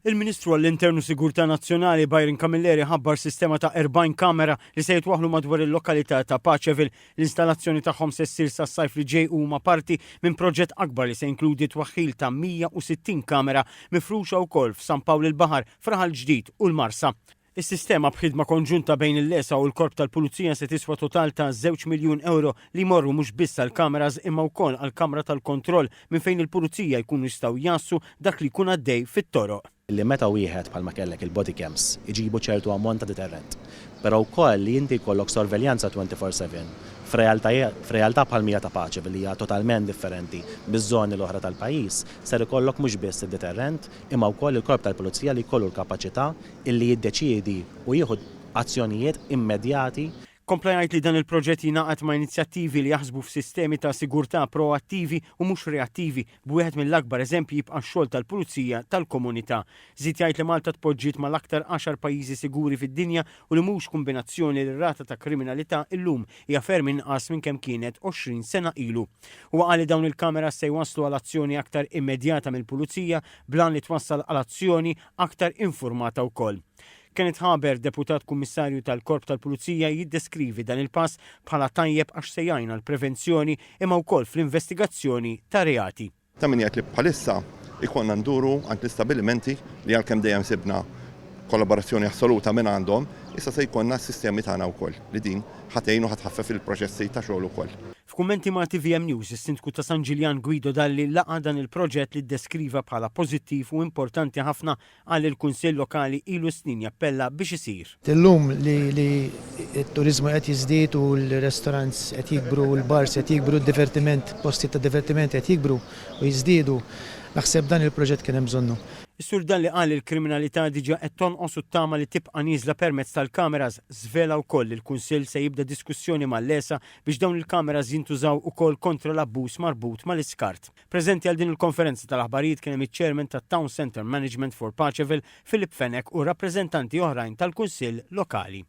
Il-Ministru għall-Internu Sigurtà Nazzjonali Byron Camilleri ħabbar sistema ta' 40 kamera li se jitwaħlu madwar il-lokalità ta' Paċeville. L-installazzjoni tagħhom se ssir sas-sajf li ġej huma parti minn proġett akbar li se jinkludi twaħħil ta' 160 kamera mifruxa wkoll f'San Pawl il-Baħar, Fraħal Ġdid u l-Marsa. Is-sistema b'ħidma konġunta bejn il-lesa u l-Korp tal-Pulizija se tiswa total ta' 2 miljun euro li morru mhux biss għall-kameras imma wkoll għall-kamra tal-kontroll minn fejn il-Pulizija jkunu jistgħu jassu dak li jkun għaddej fit-toroq. Li meta wieħed bħalma kellek il-body cams iġibu ċertu ammont ta' deterrent, però wkoll li inti jkollok sorveljanza 24/7 f'realtà bħal-mija ta' Paċeville li hija totalment differenti biż-żoni l-oħra tal-pajjiż, ser ikollok mhux biss id-deterrent imma wkoll il-Korp tal-Pulizija li jkollu l-kapaċità illi jiddeċiedi u jieħu azzjonijiet immedjati. Kompla jgħid li dan il-proġett jingħaqad ma' inizjattivi li jaħsbu f'sistemi ta' sigurtà proattivi u mhux reattivi b'wieħed mill-akbar eżempji jibqa' x-xogħol tal-Pulizija tal-komunità. Żied jgħid li Malta tpoġġiet mal-aktar 10 pajjiżi siguri fid-dinja u li mhux kombinazzjoni li rata ta' kriminalità illum hija ferm inqas minn kemm kienet 20 sena ilu. Huwa qal li dawn il-kameras se jwasslu għal azzjoni aktar immedjata mill-Pulizija blan li twassal għal azzjoni aktar informata wkoll. Kenneth Haber, deputat kummissarju tal-Korp tal-Pulizija, jiddeskrivi dan il-pass bħala tajjeb għax se jgħin għall-prevenzjoni imma wkoll fl-investigazzjoni ta' reati. Ta' min jgħid li bħalissa ikonna nduru għand l-istabilimenti li għalkemm dejjem sibna kollaborazzjoni assoluta minn għandhom, issa se jkollna s-sistemi tagħna wkoll li din ħatejn u ħatħaffef il-proċessi ta' xogħol ukoll. F'kummenti ma' TVM News, is-Sindku ta' San Ġiljan Guido Dalli laqa dan il-proġett li ddeskriva bħala pożittiv u importanti ħafna għal il-Kunsill Lokali ilu snin jappella biex isir. Illum li t-turizmu qed jiżdied u l-restaurants qed jikbru u l-bars qed jikbru, d-divertiment, posti ta' divertiment qed jikbru u jiżdiedu, naħseb dan il-proġett kien hemm bżonnu. Is-sur Dalli qal il-kriminalità diġà qed tonqos u tama li tibqa' nieżla permezz tal-kameras żvela wkoll il-Kunsill se jibda diskussjoni mal-lesa biex dawn il-kameras jintużaw ukoll kontra l-abbuż marbut mal-iskart. Preżenti għal din il-konferenza tal-aħbarijiet kien hemm iċ-Chairman tat-Town Centre Management for Paċeville, Philip Fenek, u rappreżentanti oħrajn tal-Kunsill Lokali.